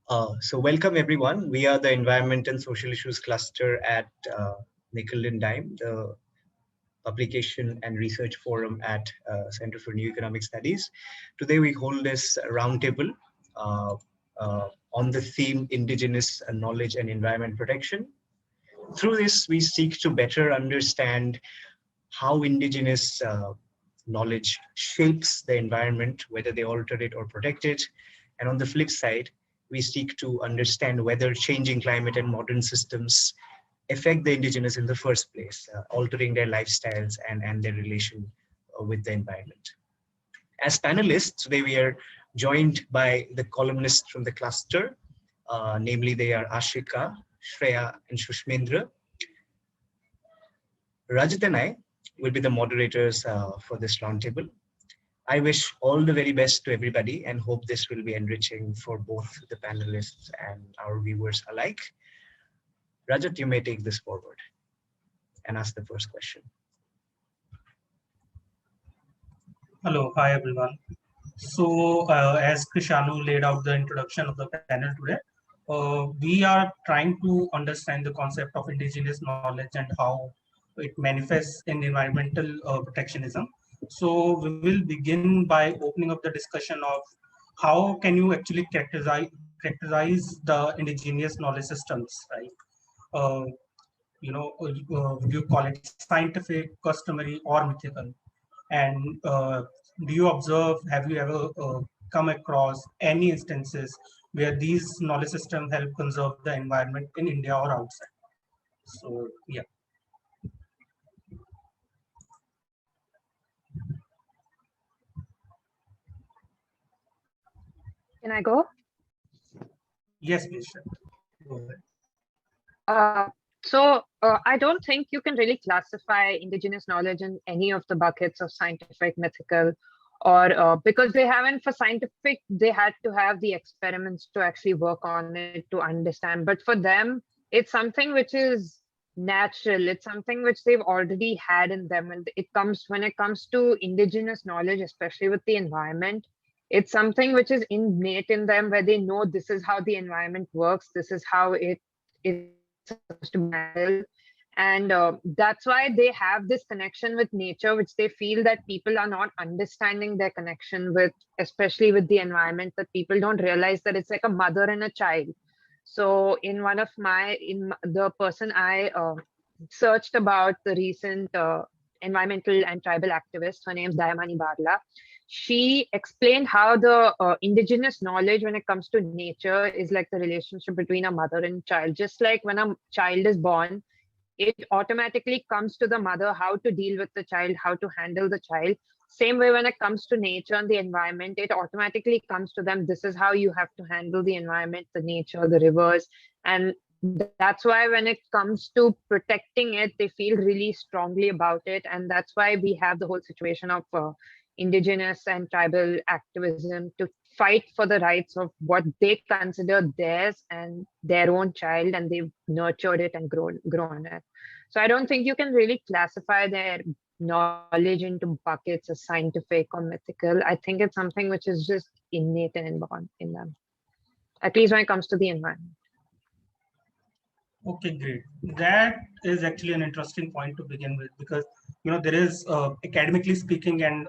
So welcome everyone. We are the Environment and Social Issues Cluster at Nickel-Lindheim, the Publication and Research Forum at Center for New Economic Studies. Today we hold this roundtable uh, on the theme Indigenous Knowledge and Environment Protection. Through this, we seek to better understand how indigenous knowledge shapes the environment, whether they alter it or protect it. And on the flip side, we seek to understand whether changing climate and modern systems affect the indigenous in the first place, altering their lifestyles and their relation with the environment. As panelists, today we are joined by the columnists from the cluster, namely they are Ashika, Shreya, and Shushmendra. Rajat and I will be the moderators for this roundtable. I wish all the very best to everybody and hope this will be enriching for both the panelists and our viewers alike. Rajat, you may take this forward and ask the first question. Hello, hi everyone. So as Krishanu laid out the introduction of the panel today, we are trying to understand the concept of indigenous knowledge and how it manifests in environmental protectionism. So we will begin by opening up the discussion of how can you actually characterize the indigenous knowledge systems, right? Uh, would you call it scientific, customary, or mythical? And do you observe, have you ever come across any instances where these knowledge systems help conserve the environment in India or outside? So, yeah. Can I go? Yes, please. Go ahead. I don't think you can really classify indigenous knowledge in any of the buckets of scientific, mythical, or because they haven't, for scientific, they had to have the experiments to actually work on it to understand. But for them, it's something which is natural. It's something which they've already had in them. And when it comes to indigenous knowledge, especially with the environment, it's something which is innate in them, where they know this is how the environment works. This is how it is supposed to be handled. And that's why they have this connection with nature, which they feel that people are not understanding their connection with, especially with the environment, that people don't realize that it's like a mother and a child. So in the person I searched about, the recent environmental and tribal activist, her name is Dayamani Barla. She explained how the indigenous knowledge when it comes to nature is like the relationship between a mother and child. Just like when a child is born, it automatically comes to the mother how to deal with the child, how to handle the child. Same way when it comes to nature and the environment, it automatically comes to them. This is how you have to handle the environment, the nature, the rivers. And that's why when it comes to protecting it, they feel really strongly about it. And that's why we have the whole situation of indigenous and tribal activism to fight for the rights of what they consider theirs and their own child, and they've nurtured it and grown it. So I don't think you can really classify their knowledge into buckets as scientific or mythical. I think it's something which is just innate and inborn in them, at least when it comes to the environment. Okay, great. That is actually an interesting point to begin with, because there is academically speaking, and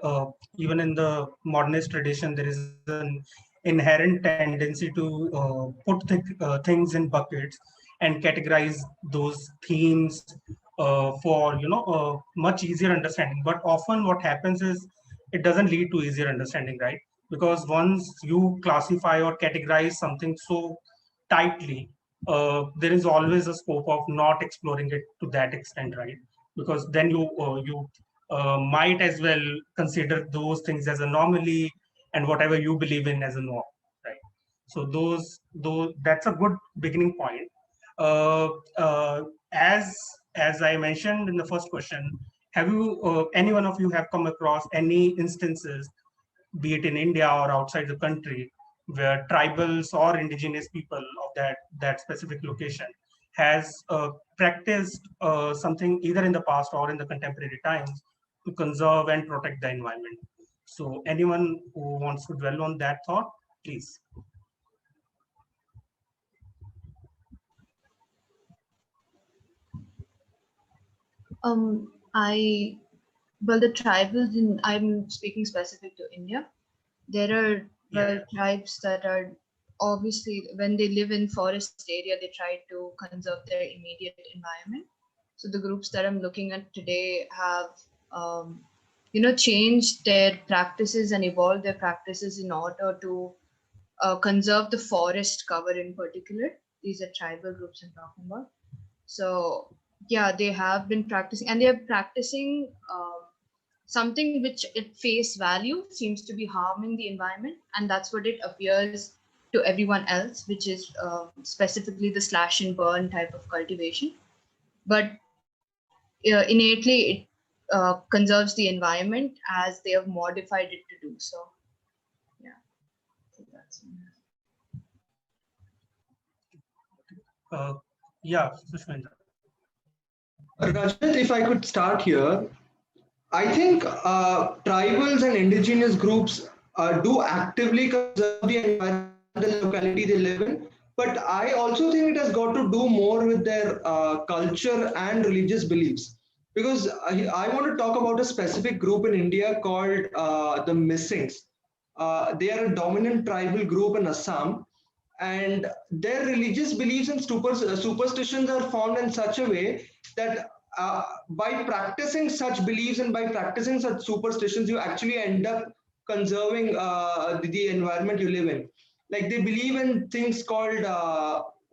even in the modernist tradition, there is an inherent tendency to put things in buckets and categorize those themes for much easier understanding. But often what happens is it doesn't lead to easier understanding, right? Because once you classify or categorize something so tightly, there is always a scope of not exploring it to that extent, right? Because then you might as well consider those things as anomaly and whatever you believe in as a norm, right? So that's a good beginning point. Uh, uh, as I mentioned in the first question, have you any one of you have come across any instances, be it in India or outside the country, where tribals or indigenous people of that specific location has practiced something either in the past or in the contemporary times to conserve and protect the environment? So anyone who wants to dwell on that thought, please. Well, the tribals I'm speaking specific to India. There are tribes that are obviously when they live in forest area, they try to conserve their immediate environment. So the groups that I'm looking at today have, changed their practices and evolved their practices in order to conserve the forest cover in particular. These are tribal groups I'm talking about. So yeah, they have been practicing, and they are practicing something which at face value seems to be harming the environment, and that's what it appears to everyone else, which is specifically the slash and burn type of cultivation. But innately, it conserves the environment as they have modified it to do so. Yeah, so that's. Yeah, Sushmendra. Rajat, if I could start here, I think tribals and indigenous groups do actively conserve the environment, the locality they live in. But I also think it has got to do more with their culture and religious beliefs. Because I want to talk about a specific group in India called the Missings. They are a dominant tribal group in Assam, and their religious beliefs and superstitions are formed in such a way that by practicing such beliefs and by practicing such superstitions, you actually end up conserving the environment you live in. Like they believe in things called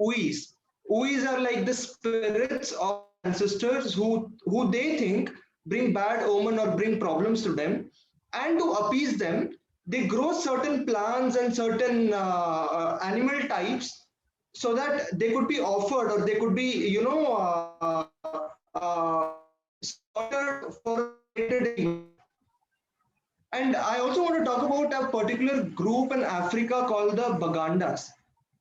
uis. Uis are like the spirits of ancestors who they think bring bad omen or bring problems to them, and to appease them, they grow certain plants and certain animal types so that they could be offered or they could be slaughtered for a. And I also want to talk about a particular group in Africa called the Bagandas.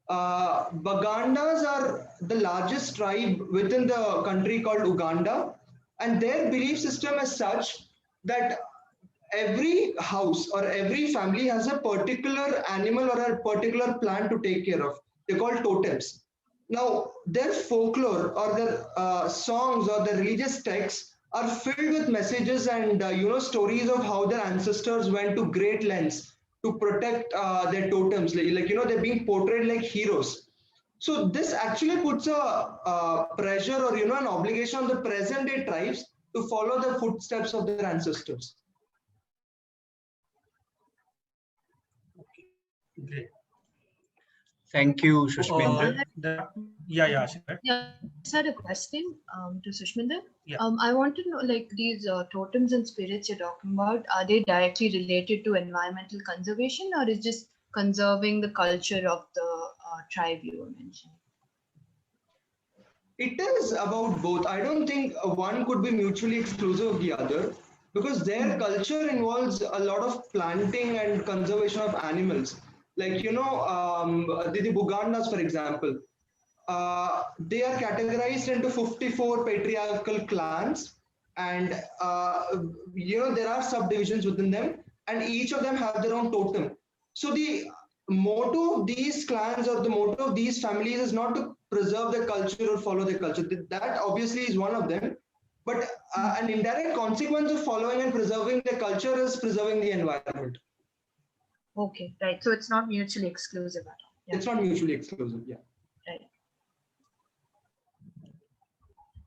Bagandas are the largest tribe within the country called Uganda, and their belief system is such that every house or every family has a particular animal or a particular plant to take care of. They're called totems. Now, their folklore or their songs or their religious texts are filled with messages and stories of how their ancestors went to great lengths to protect their totems. They're being portrayed like heroes. So this actually puts a pressure or an obligation on the present day tribes to follow the footsteps of their ancestors. Okay, great. Thank you, Sushmendra. Yeah, Yeah, I just had a question to Sushminder. Yeah. I want to know, like these totems and spirits you're talking about, are they directly related to environmental conservation, or is just conserving the culture of the tribe you were mentioning? It is about both. I don't think one could be mutually exclusive of the other because their culture involves a lot of planting and conservation of animals. Like, the Bugandas, for example, they are categorized into 54 patriarchal clans, and there are subdivisions within them, and each of them have their own totem. So the motto of these clans or the motto of these families is not to preserve their culture or follow their culture. That obviously is one of them, but an indirect consequence of following and preserving their culture is preserving the environment. Okay, right. So it's not mutually exclusive at all. Yeah. It's not mutually exclusive. Yeah.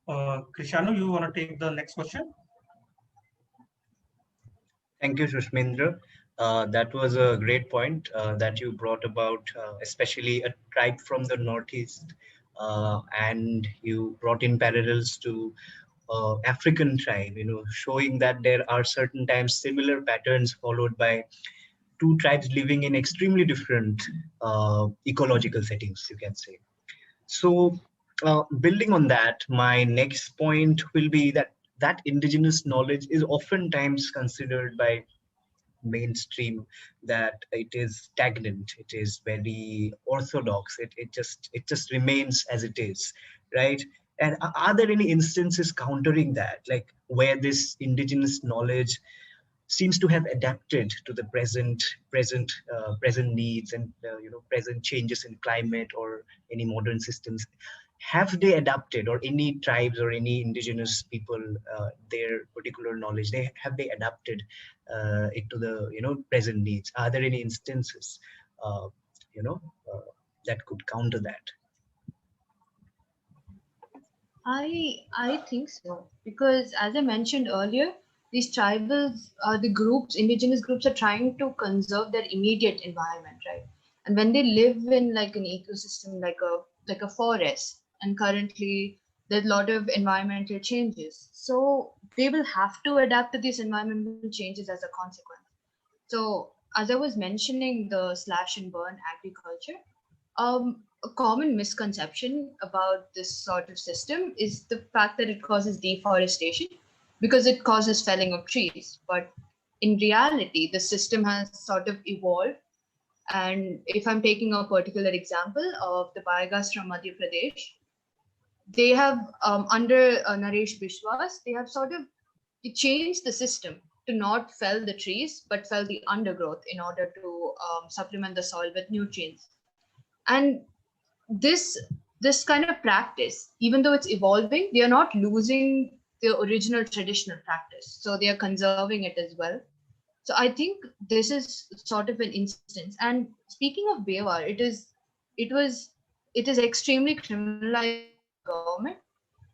Right. Krishanu, you want to take the next question? Thank you, Sushmendra. That was a great point that you brought about, especially a tribe from the Northeast, and you brought in parallels to African tribe, showing that there are certain times similar patterns followed by two tribes living in extremely different ecological settings, you can say. So building on that, my next point will be that indigenous knowledge is oftentimes considered by mainstream that it is stagnant, it is very orthodox, it just remains as it is, right? And are there any instances countering that, like where this indigenous knowledge seems to have adapted to the present needs and present changes in climate or any modern systems? have they adapted, or any tribes or any indigenous people, their particular knowledge, have they adapted it to the present needs? Are there any instances uh, you know uh, that could counter that? I think so, because as I mentioned earlier, these tribals, the groups, indigenous groups, are trying to conserve their immediate environment, right? And when they live in like an ecosystem, like a forest, and currently there's a lot of environmental changes, so they will have to adapt to these environmental changes as a consequence. So as I was mentioning, the slash and burn agriculture, a common misconception about this sort of system is the fact that it causes deforestation because it causes felling of trees. But in reality, the system has sort of evolved. And if I'm taking a particular example of the biogas from Madhya Pradesh, they have, under Naresh Bishwas, they have sort of changed the system to not fell the trees, but fell the undergrowth in order to supplement the soil with nutrients. And this kind of practice, even though it's evolving, they are not losing the original traditional practice, so they are conserving it as well. So I think this is sort of an instance. And speaking of Bewar, it is extremely criminalized by the government,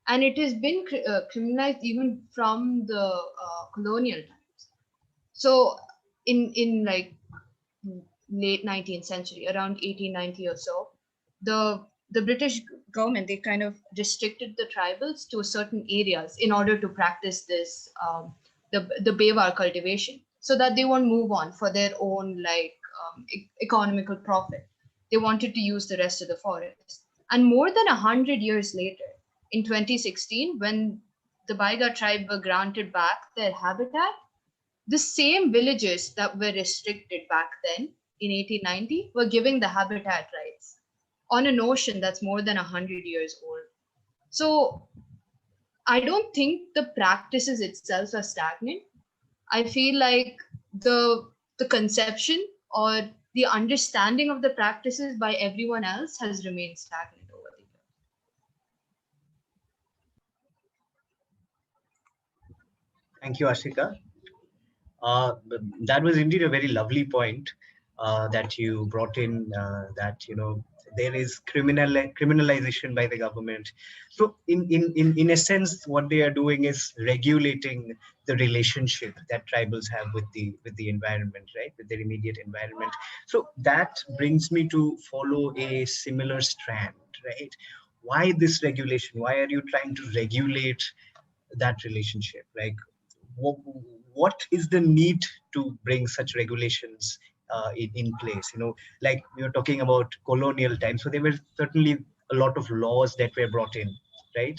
and it has been criminalized even from the colonial times. So in like late 19th century, around 1890 or so, the British government, they kind of restricted the tribals to certain areas in order to practice this the Bewar cultivation, so that they won't move on for their own like economical profit. They wanted to use the rest of the forest. And more than 100 years later, in 2016, when the Baiga tribe were granted back their habitat, the same villages that were restricted back then in 1890 were giving the habitat rights on a notion that's more than 100 years old. So I don't think the practices itself are stagnant. I feel like the conception or the understanding of the practices by everyone else has remained stagnant over the years. Thank you, Ashika. That was indeed a very lovely point that you brought in, that there is criminalization by the government. So in a sense, what they are doing is regulating the relationship that tribals have with the environment, right, with their immediate environment. So that brings me to follow a similar strand, right? Why this regulation? Why are you trying to regulate that relationship? Like, what is the need to bring such regulations in place? Like we were talking about colonial times, so there were certainly a lot of laws that were brought in, right,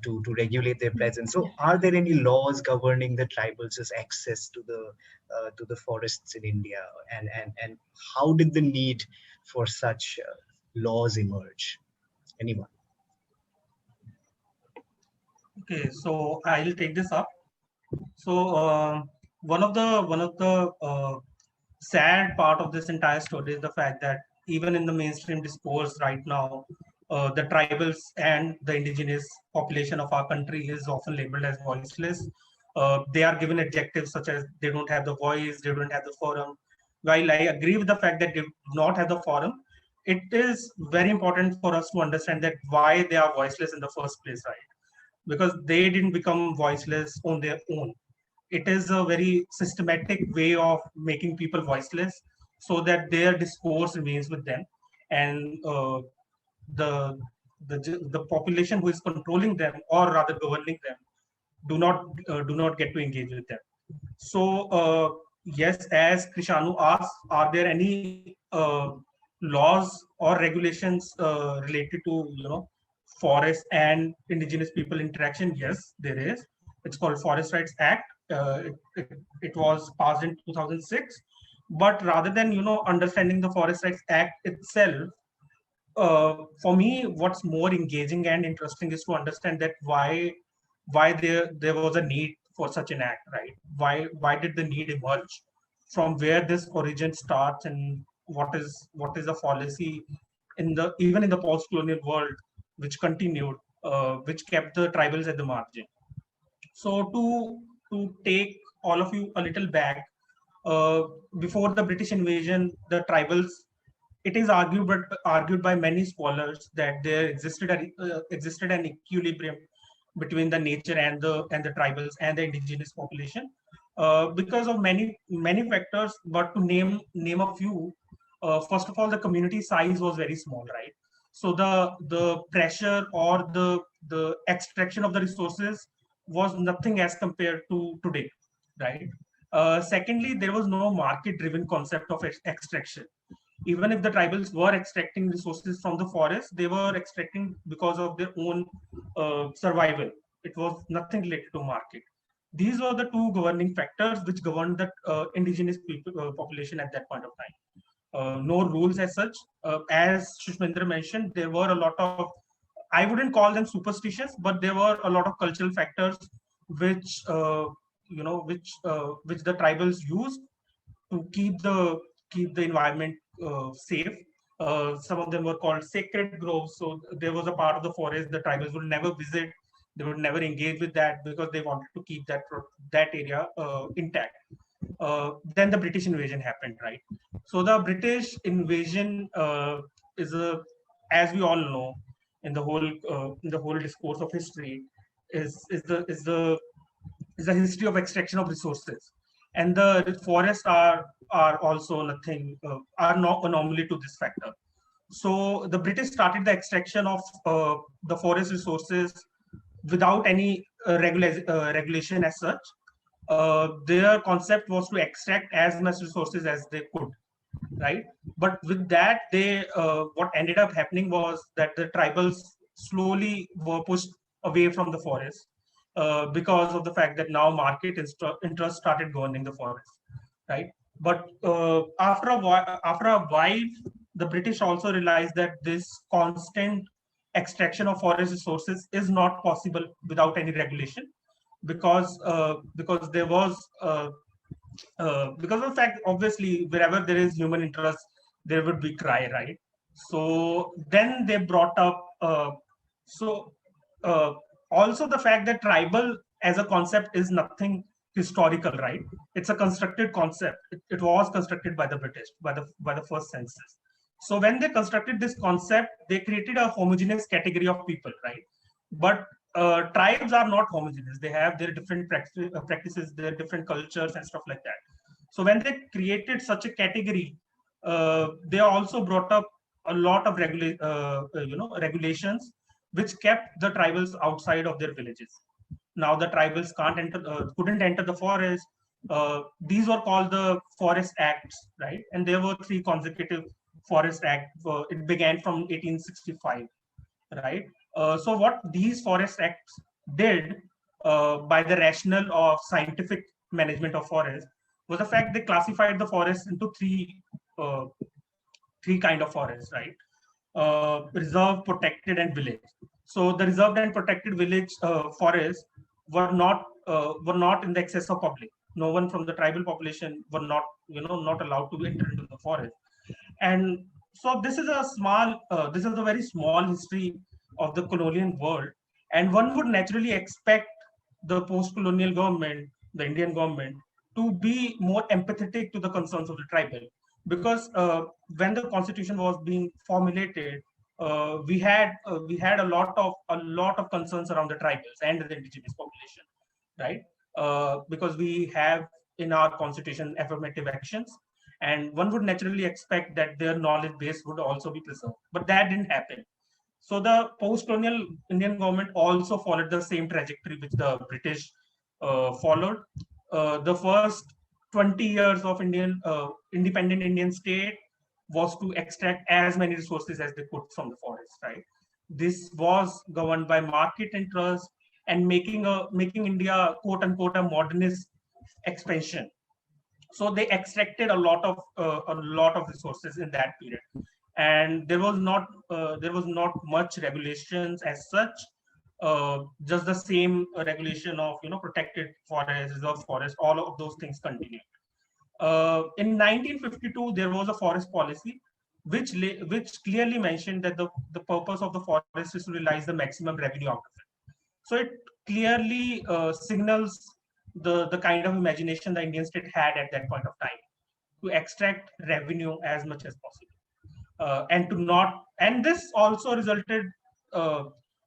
to regulate their presence. So are there any laws governing the tribals' access to the forests in India, and how did the need for such laws emerge? Anyone? Okay, so I'll take this up. So one of the sad part of this entire story is the fact that even in the mainstream discourse right now, the tribals and the indigenous population of our country is often labeled as voiceless. They are given adjectives such as they don't have the voice, they don't have the forum. While I agree with the fact that they do not have the forum, it is very important for us to understand that why they are voiceless in the first place, right? Because they didn't become voiceless on their own. It is a very systematic way of making people voiceless so that their discourse remains with them, and the, the population who is controlling them, or rather governing them, do not get to engage with them. So yes, as Krishanu asked, are there any laws or regulations related to forest and indigenous people interaction? Yes, there is. It's called Forest Rights Act. It was passed in 2006. But rather than understanding the Forest Rights Act itself, for me, what's more engaging and interesting is to understand that why there was a need for such an act, right? Why did the need emerge? From where this origin starts, and what is the policy in the even in the post-colonial world which continued, which kept the tribals at the margin. So to take all of you a little back, before the British invasion, the tribals, it is argued by many scholars that there existed an equilibrium between the nature and the tribals and the indigenous population, because of many factors. But to name a few, first of all, the community size was very small, right? So the pressure or the extraction of the resources was nothing as compared to today, right? Secondly, there was no market-driven concept of extraction. Even if the tribals were extracting resources from the forest, they were extracting because of their own survival. It was nothing related to market. These were the two governing factors which governed the indigenous people population at that point of time. No rules as such. As Shushmendra mentioned, there were a lot of, I wouldn't call them superstitious, but there were a lot of cultural factors which which the tribals used to keep the environment safe. Some of them were called sacred groves. So there was a part of the forest the tribals would never visit. They would never engage with that because they wanted to keep that area intact. Then the British invasion happened, right? So the British invasion is a, as we all know, in the whole discourse of history, is the history of extraction of resources, and the forests are also nothing, are not anomaly to this factor. So the British started the extraction of the forest resources without any regulation as such. Their concept was to extract as much resources as they could, right? But with that, they what ended up happening was that the tribals slowly were pushed away from the forest, because of the fact that now market interest started governing the forest, right? But after a while, the British also realized that this constant extraction of forest resources is not possible without any regulation, because there was because of the fact, obviously, wherever there is human interest, there would be cry, right? So then they brought up also the fact that tribal as a concept is nothing historical, right? It's a constructed concept. It was constructed by the British, by the first census. So when they constructed this concept, they created a homogeneous category of people, right? But tribes are not homogeneous. They have their different practices, their different cultures and stuff like that. So when they created such a category, they also brought up a lot of regulations which kept the tribals outside of their villages. Now the tribals couldn't enter the forest. These were called the Forest Acts, right? And there were 3 consecutive Forest Acts. It began from 1865, right? So what these Forest Acts did, by the rationale of scientific management of forest, was the fact they classified the forest into three kind of forests, right? Reserve, protected, and village. So the reserved and protected village forests were not in the access of public. No one from the tribal population were not allowed to enter into the forest. And so this is a very small history of the colonial world, and one would naturally expect the post-colonial government, the Indian government, to be more empathetic to the concerns of the tribal, because when the constitution was being formulated, we had a lot of concerns around the tribals and the indigenous population, right? Because we have in our constitution affirmative actions, and one would naturally expect that their knowledge base would also be preserved, but that didn't happen. So the post-colonial Indian government also followed the same trajectory which the British followed. The first 20 years of independent Indian state was to extract as many resources as they could from the forest, right? This was governed by market interest and making India, quote unquote, a modernist expansion. So they extracted a lot of resources in that period, and there was not much regulations as such. Just the same regulation of protected forest, reserved forest, all of those things continued. In 1952, there was a forest policy which clearly mentioned that the purpose of the forest is to realize the maximum revenue out of it. So it clearly signals the kind of imagination the Indian state had at that point of time to extract revenue as much as possible, and to not. And this also resulted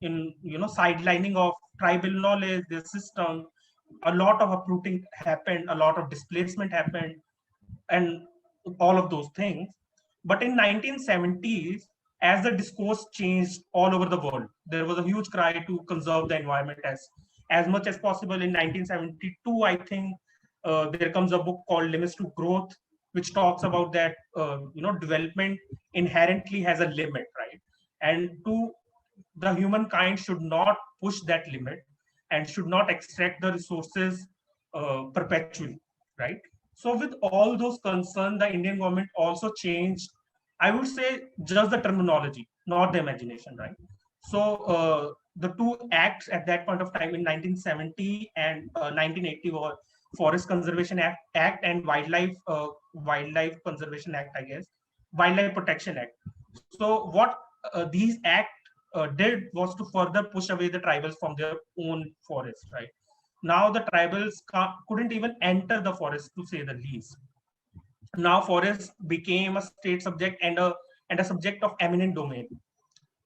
in sidelining of tribal knowledge, the system. A lot of uprooting happened, a lot of displacement happened, and all of those things. But in 1970s, as the discourse changed all over the world, there was a huge cry to conserve the environment as much as possible. In 1972, I think there comes a book called Limits to Growth, which talks about that development inherently has a limit, right? And to the humankind should not push that limit and should not extract the resources perpetually, right? So with all those concerns, the Indian government also changed, I would say, just the terminology, not the imagination, right? So the two acts at that point of time in 1970 and 1980 were Forest Conservation Act and Wildlife Conservation Act, I guess, Wildlife Protection Act. So what these acts did was to further push away the tribals from their own forest, right? Now the tribals couldn't even enter the forest, to say the least. Now forest became a state subject and a subject of eminent domain,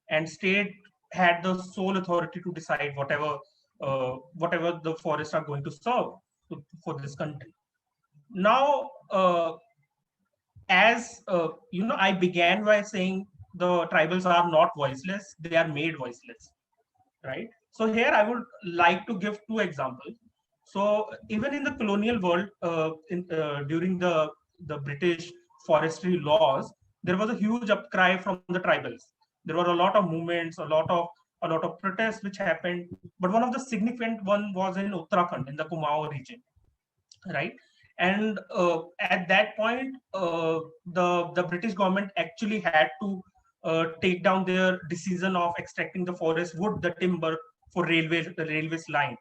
and state had the sole authority to decide whatever the forests are going to serve for this country. Now, I began by saying the tribals are not voiceless; they are made voiceless, right? So here I would like to give two examples. So even in the colonial world, during the British forestry laws, there was a huge upcry from the tribals. There were a lot of movements, a lot of protests which happened. But one of the significant one was in Uttarakhand, in the Kumaon region, right? And at that point, the British government actually had to take down their decision of extracting the forest wood, the timber for the railways line,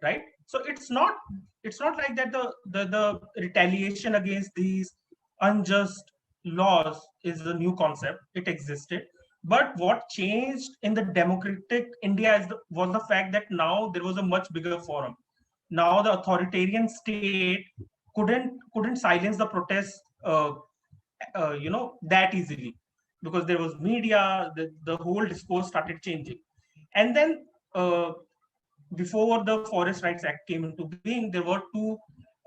right? So it's not like that the retaliation against these unjust laws is a new concept. It existed, but what changed in the democratic India was the fact that now there was a much bigger forum. Now the authoritarian state couldn't silence the protests that easily, because there was media. The whole discourse started changing. And then before the Forest Rights Act came into being, there were two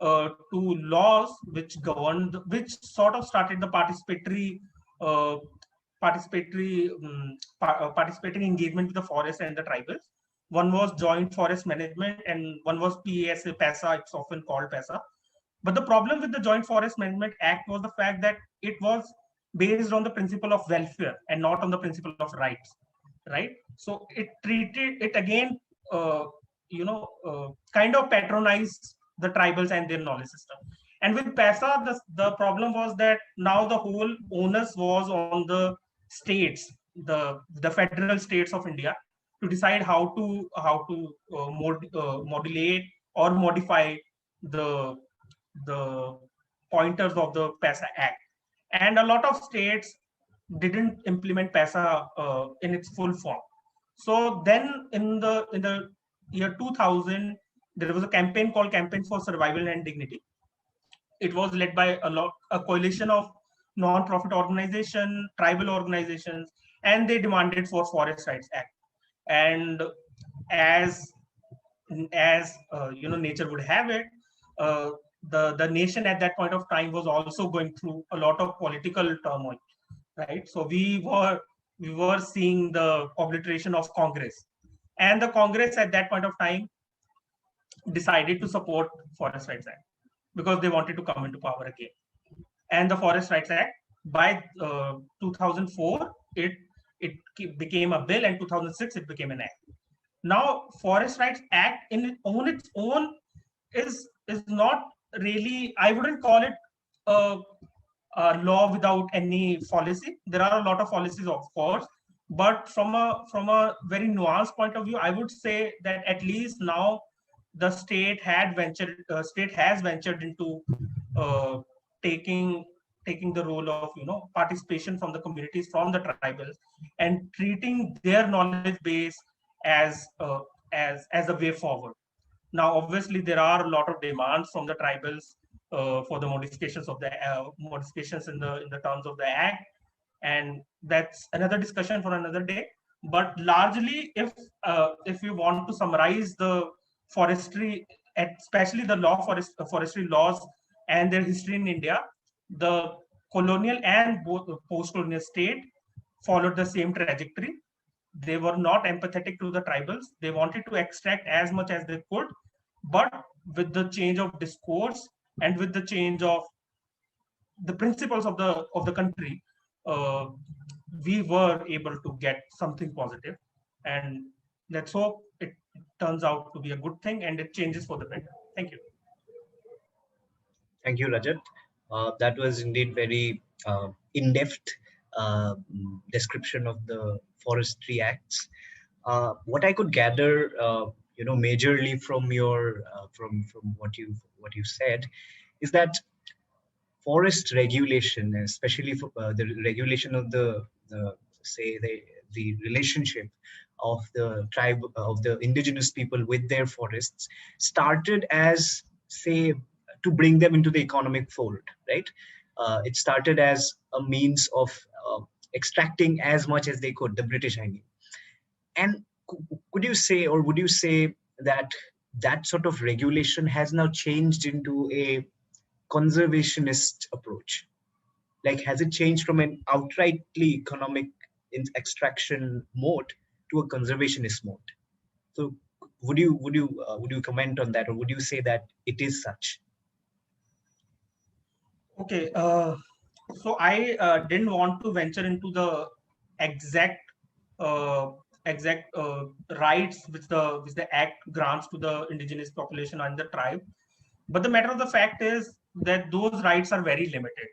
laws which governed, which sort of started the participating engagement with the forest and the tribals. One was Joint Forest Management, and one was PASA, PASA. It's often called PASA. But the problem with the Joint Forest Management Act was the fact that it was based on the principle of welfare and not on the principle of rights, right? So it treated it again, kind of patronized the tribals and their knowledge system. And with PASA, the problem was that now the whole onus was on the states, the federal states of India, to decide how to modulate or modify the pointers of the PASA Act. And a lot of states didn't implement PASA in its full form. So then in the year 2000, there was a campaign called Campaign for Survival and Dignity. It was led by a coalition of non-profit organizations, tribal organizations, and they demanded for Forest Rights Act. And as nature would have it, the nation at that point of time was also going through a lot of political turmoil, right? So we were seeing the obliteration of Congress, and the Congress at that point of time decided to support Forest Rights Act because they wanted to come into power again. And the Forest Rights Act, by 2004, it became a bill, and 2006 it became an act. Now, Forest Rights Act on its own is not really, I wouldn't call it a law without any policy. There are a lot of policies, of course, but from a very nuanced point of view, I would say that at least now the state has ventured into taking taking the role of participation from the communities, from the tribals, and treating their knowledge base as as a way forward. Now, obviously, there are a lot of demands from the tribals for the modifications of the modifications in the terms of the act, and that's another discussion for another day. But largely, if you want to summarize the forestry, especially the forestry laws and their history in India, the colonial and both post-colonial state followed the same trajectory. They were not empathetic to the tribals. They wanted to extract as much as they could, but with the change of discourse and with the change of the principles of the country, uh, we were able to get something positive, and let's hope it turns out to be a good thing and it changes for the better. Thank you. Thank you, Rajat. That was indeed very in-depth description of the forestry acts. What I could gather, majorly from your from what you said, is that forest regulation, especially for the regulation of the say the relationship of the tribe of the indigenous people with their forests, started as, say, to bring them into the economic fold, right? It started as a means of extracting as much as they could, the British, I mean. And could you say, or would you say that that sort of regulation has now changed into a conservationist approach? Like, has it changed from an outrightly economic extraction mode to a conservationist mode? So would you comment on that, or would you say that it is such? Okay, so I didn't want to venture into the exact uh, rights which the act grants to the indigenous population and the tribe, but the matter of the fact is that those rights are very limited,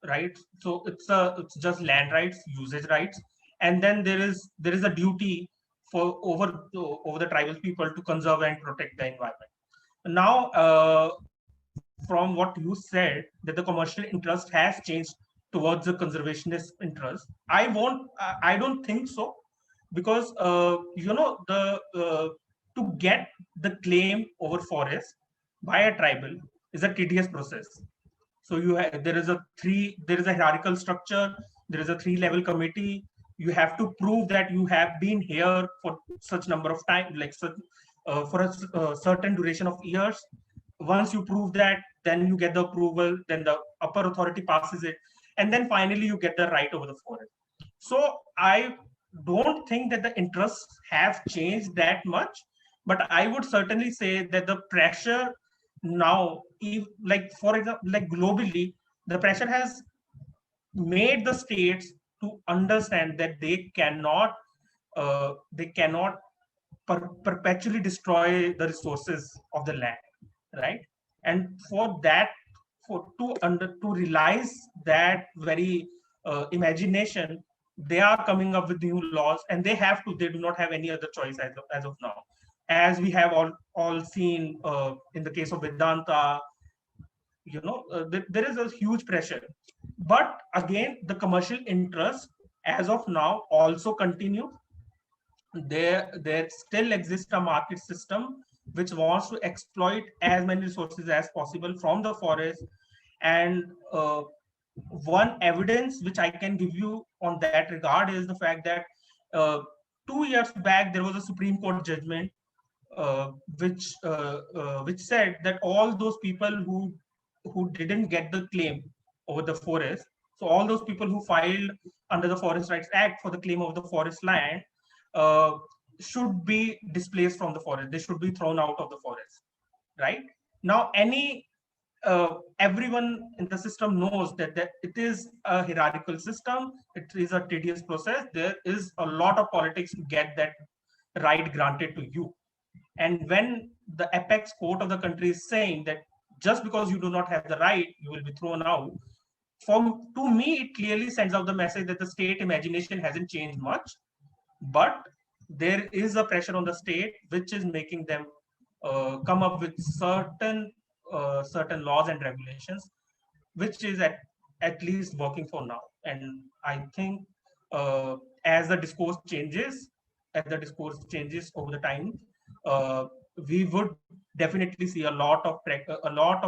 right? So it's just land rights, usage rights, and then there is a duty for over the tribal people to conserve and protect the environment. Now, from what you said, that the commercial interest has changed towards the conservationist interest. I don't think so, because the to get the claim over forest by a tribal is a tedious process. So there is a hierarchical structure. There is a 3-level committee. You have to prove that you have been here for such number of time, like for a certain duration of years. Once you prove that, then you get the approval. Then the upper authority passes it, and then finally you get the right over the forest. So I don't think that the interests have changed that much, but I would certainly say that the pressure now, like for example, like globally, the pressure has made the states to understand that they cannot perpetually destroy the resources of the land, right? And for that, to realize that very imagination, they are coming up with new laws, and they do not have any other choice as of now, as we have all seen in the case of Vedanta. There is a huge pressure, but again, the commercial interest as of now also continue. There still exists a market system which wants to exploit as many resources as possible from the forest. And one evidence which I can give you on that regard is the fact that 2 years back there was a Supreme Court judgment which said that all those people who didn't get the claim over the forest, so all those people who filed under the Forest Rights Act for the claim of the forest land, uh, should be displaced from the forest. They should be thrown out of the forest, right? Now, everyone in the system knows that it is a hierarchical system. It is a tedious process. There is a lot of politics to get that right granted to you. And when the apex court of the country is saying that just because you do not have the right, you will be thrown out, to me, it clearly sends out the message that the state imagination hasn't changed much, but there is a pressure on the state which is making them come up with certain laws and regulations, which is at at least working for now. And I think as the discourse changes, over the time, uh, we would definitely see a lot of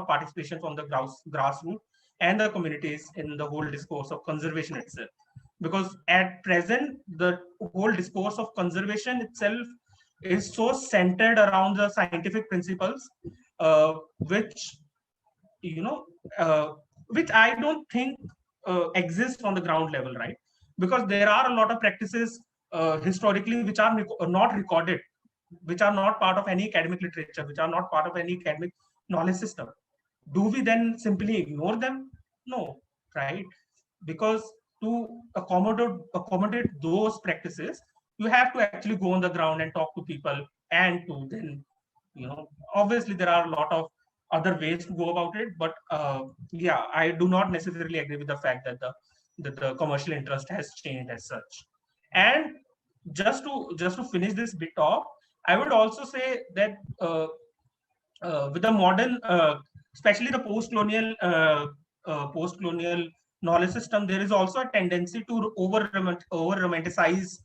participation from the grassroots and the communities in the whole discourse of conservation itself. Because at present, the whole discourse of conservation itself is so centered around the scientific principles, which you know, uh, which I don't think exists on the ground level, right? Because there are a lot of practices historically which are not recorded, which are not part of any academic literature, which are not part of any academic knowledge system. Do we then simply ignore them? No, right? Because to accommodate those practices, you have to actually go on the ground and talk to people, and to then, obviously there are a lot of other ways to go about it. But yeah, I do not necessarily agree with the fact that the commercial interest has changed as such. And just to finish this bit off, I would also say that with the modern, especially the post-colonial knowledge system, there is also a tendency to over romanticize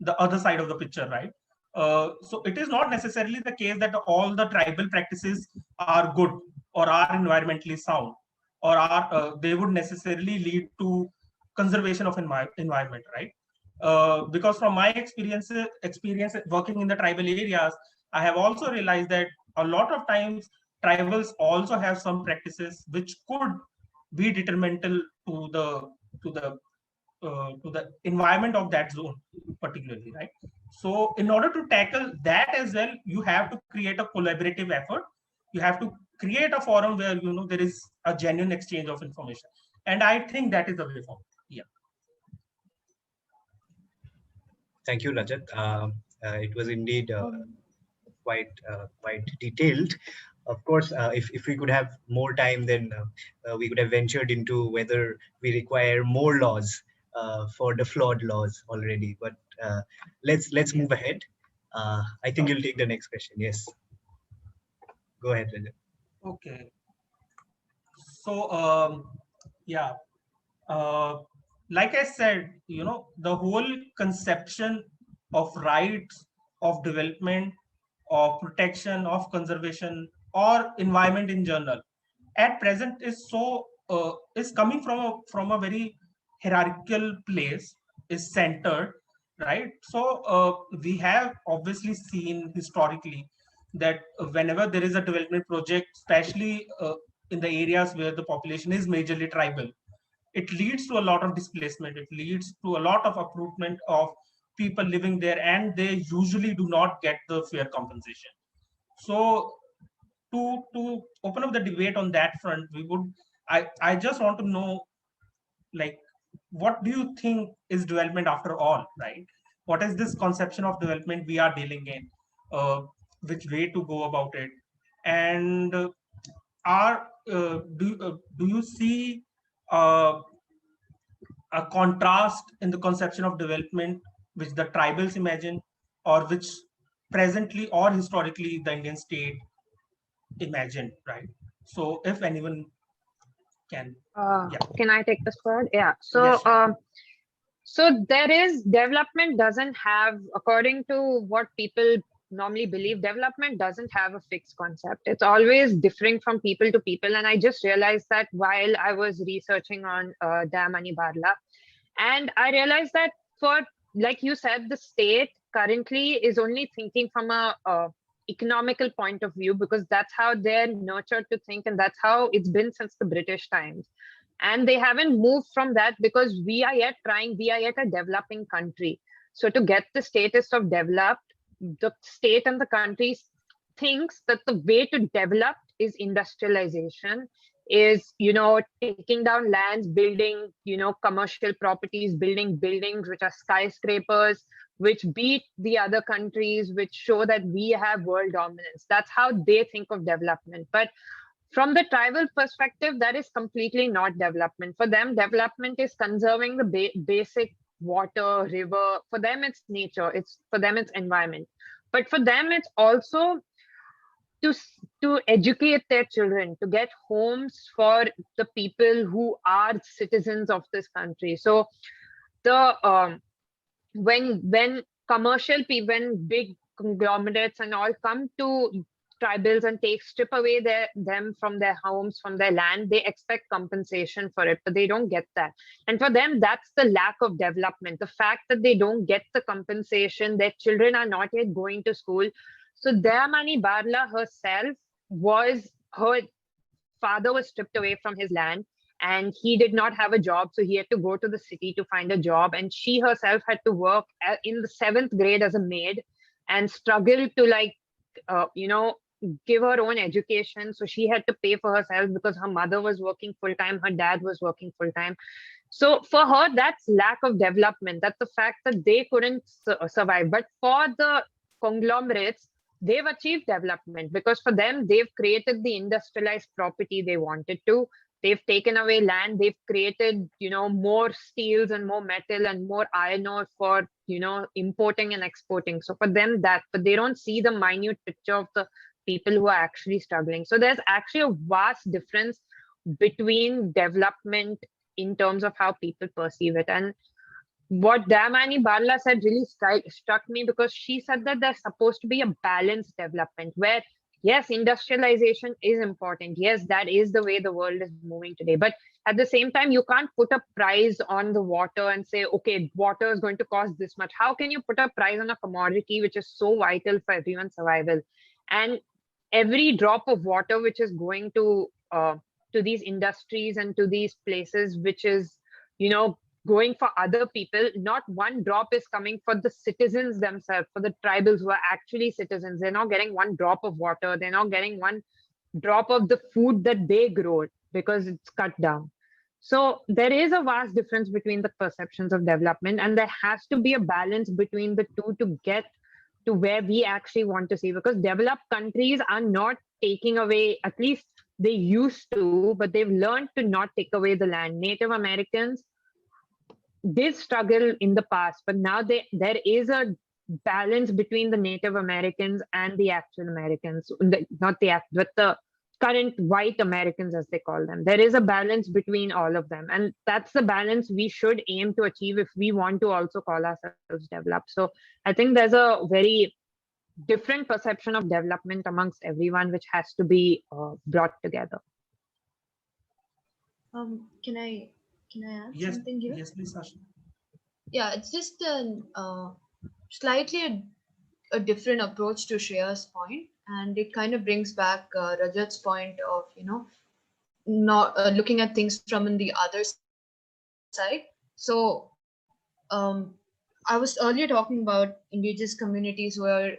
the other side of the picture, right? So it is not necessarily the case that all the tribal practices are good or are environmentally sound, or are they would necessarily lead to conservation of environment, right? Because from my experience working in the tribal areas, I have also realized that a lot of times tribals also have some practices which could be detrimental to the environment of that zone particularly, right? So in order to tackle that as well, you have to create a collaborative effort. You have to create a forum where there is a genuine exchange of information, and I think that is the way forward. Yeah. Thank you, Rajat. It was indeed quite detailed. Of course, if we could have more time, then we could have ventured into whether we require more laws for the flawed laws already. But let's move ahead. I think you'll take the next question. Yes, go ahead, Rajat. Okay. So yeah, like I said, the whole conception of rights, of development, of protection, of conservation, or environment in general, at present is coming from a very hierarchical place, is centered, right? So we have obviously seen historically that whenever there is a development project, especially in the areas where the population is majorly tribal, it leads to a lot of displacement. It leads to a lot of uprootment of people living there, and they usually do not get the fair compensation. So to open up the debate on that front, I just want to know, like, what do you think is development after all, right? What is this conception of development we are dealing in? Which way to go about it? And do you see uh, a contrast in the conception of development which the tribals imagine, or which presently or historically the Indian state imagined, right? So if anyone can. Yeah. Can I take the spot? Yeah. Yes, sure. So there is development doesn't have, according to what people normally believe, development doesn't have a fixed concept. It's always differing from people to people. And I just realized that while I was researching on Dayamani Barla, and I realized that for, like you said, the state currently is only thinking from a economical point of view, because that's how they're nurtured to think, and that's how it's been since the British times. And they haven't moved from that because we are yet a developing country. So to get the status of developed, the state and the country thinks that the way to develop is industrialization, is taking down lands, building commercial properties, building buildings which are skyscrapers, which beat the other countries, which show that we have world dominance. That's how they think of development. But from the tribal perspective, that is completely not development. For them, development is conserving the basic water, river. For them, it's nature. For them, it's environment. But for them, it's also to educate their children, to get homes for the people who are citizens of this country. So the when commercial people, when big conglomerates and all come to tribals and strip away them from their homes, from their land, they expect compensation for it, but they don't get that. And for them, that's the lack of development. The fact that they don't get the compensation, their children are not yet going to school. So Dayamani Barla herself her father was stripped away from his land and he did not have a job. So he had to go to the city to find a job. And she herself had to work in the 7th grade as a maid and struggle to give her own education. So she had to pay for herself because her mother was working full time, her dad was working full time. So for her, that's lack of development. That's the fact that they couldn't survive. But for the conglomerates, they've achieved development because for them, they've created the industrialized property they wanted to. They've taken away land. They've created, more steels and more metal and more iron ore for, importing and exporting. So for them, but they don't see the minute picture of the people who are actually struggling. So there's actually a vast difference between development in terms of how people perceive it. And what Dayamani Barla said really struck me because she said that there's supposed to be a balanced development where, yes, industrialization is important. Yes, that is the way the world is moving today. But at the same time, you can't put a price on the water and say, okay, water is going to cost this much. How can you put a price on a commodity which is so vital for everyone's survival? And every drop of water which is going to these industries and to these places, which is, going for other people, not one drop is coming for the citizens themselves, for the tribals who are actually citizens. They're not getting one drop of water. They're not getting one drop of the food that they grow because it's cut down. So there is a vast difference between the perceptions of development, and there has to be a balance between the two to get to where we actually want to see, because developed countries are not taking away, at least they used to, but they've learned to not take away the land. Native Americans did struggle in the past, but now there is a balance between the Native Americans and the actual Americans, but the current white Americans, as they call them. There is a balance between all of them. And that's the balance we should aim to achieve if we want to also call ourselves developed. So I think there's a very different perception of development amongst everyone, which has to be brought together. Can I add Yes, something here? yes, please, Sasha. Yeah, it's just slightly a different approach to Shreya's point, and it kind of brings back Rajat's point of not looking at things from the other side. So I was earlier talking about indigenous communities who are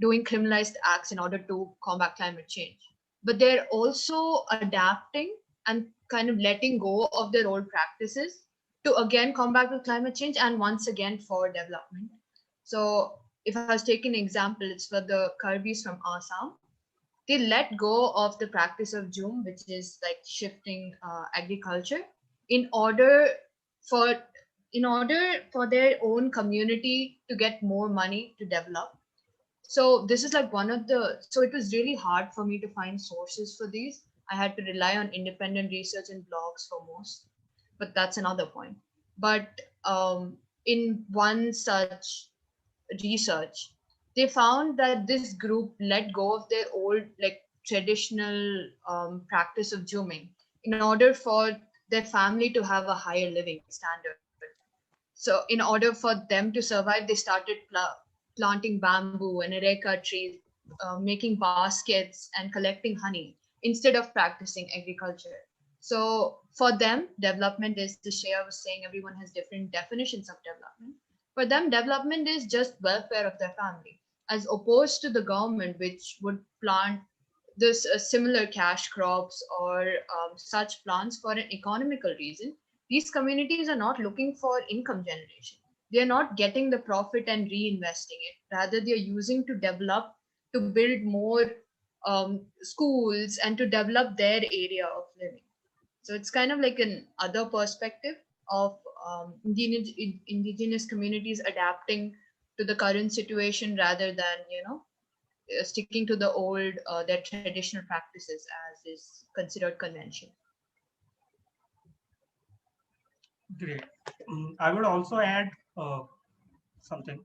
doing criminalized acts in order to combat climate change, but they're also adapting and kind of letting go of their old practices to again combat with climate change and once again for development. So if I was taking an example, it's for the Karbis from Assam. They let go of the practice of Jhum, which is like shifting agriculture, in order for their own community to get more money to develop. So this is like so it was really hard for me to find sources for these. I had to rely on independent research and blogs for most, but that's another point. But in one such research, they found that this group let go of their old traditional practice of Jhuming in order for their family to have a higher living standard. So in order for them to survive, they started planting bamboo and areca trees, making baskets and collecting honey instead of practicing agriculture. So for them, development is, the Shreya was saying, everyone has different definitions of development. For them, development is just welfare of their family, as opposed to the government, which would plant this similar cash crops or such plants for an economical reason. These communities are not looking for income generation. They're not getting the profit and reinvesting it. Rather, they're using to develop, to build more schools and to develop their area of living. So it's kind of like an other perspective of indigenous communities adapting to the current situation rather than, sticking to the old, their traditional practices as is considered convention. Great. I would also add something.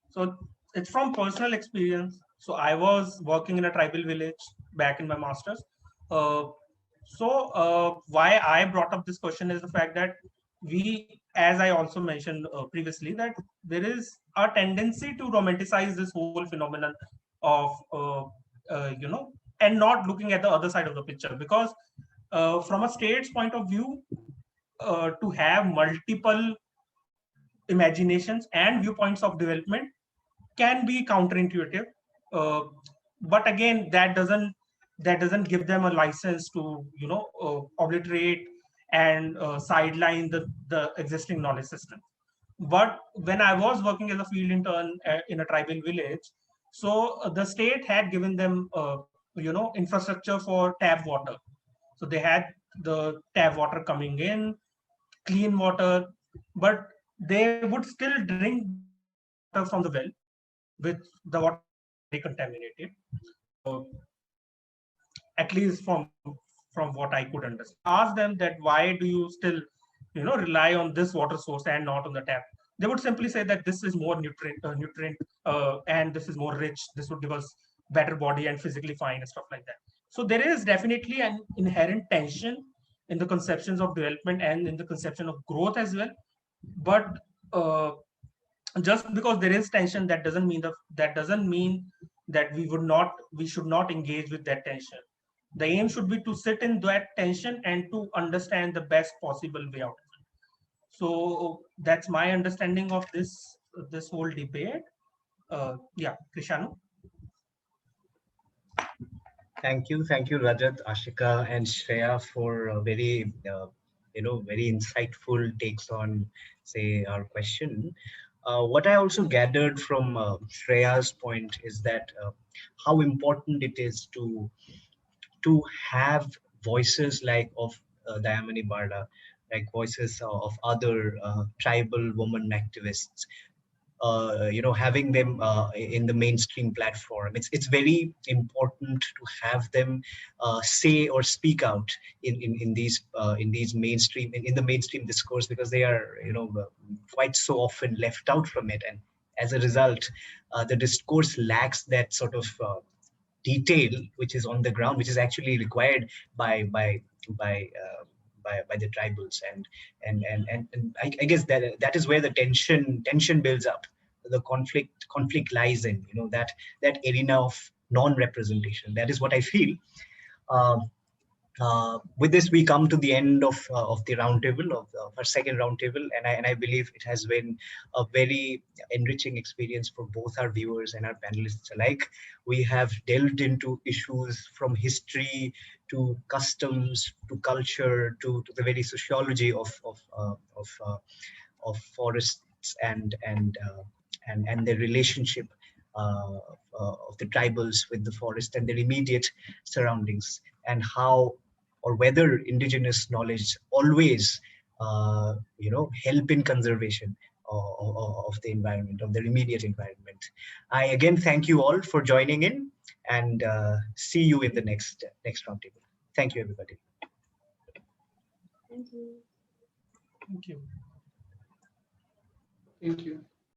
So it's from personal experience. So I was working in a tribal village back in my master's. Why I brought up this question is the fact that we, as I also mentioned previously, that there is a tendency to romanticize this whole phenomenon of, and not looking at the other side of the picture. Because from a state's point of view, to have multiple imaginations and viewpoints of development can be counterintuitive, uh, but again that doesn't give them a license to obliterate and sideline the existing knowledge system. But when I was working as a field intern in a tribal village, so the state had given them infrastructure for tap water. So they had the tap water coming in, clean water, but they would still drink water from the well, which the water is very contaminated, at least from what I could understand. Ask them that why do you still rely on this water source and not on the tap? They would simply say that this is more nutrient and this is more rich. This would give us better body and physically fine and stuff like that. So there is definitely an inherent tension in the conceptions of development and in the conception of growth as well. But just because there is tension, that doesn't mean that we should not engage with that tension. The aim should be to sit in that tension and to understand the best possible way out. So that's my understanding of this whole debate. Yeah, Krishanu. Thank you, Rajat, Ashika, and Shreya for very, very insightful takes on, say, our question. What I also gathered from Shreya's point is that how important it is to have voices like of Dayamani Barda, like voices of other tribal women activists, having them in the mainstream platform. It's very important to have them say or speak out in these mainstream in the mainstream discourse, because they are quite so often left out from it, and as a result the discourse lacks that sort of detail which is on the ground, which is actually required by by the tribals, and I guess that is where the tension builds up. The conflict lies in that arena of non-representation. That is what I feel. Um, with this, we come to the end of the roundtable, of our second roundtable, and I believe it has been a very enriching experience for both our viewers and our panelists alike. We have delved into issues from history to customs to culture to the very sociology of forests and their relationship of the tribals with the forest and their immediate surroundings, and how or whether indigenous knowledge always help in conservation of the environment, of their immediate environment. I again thank you all for joining in, and see you in the next roundtable. Thank you, everybody. Thank you. Thank you. Thank you.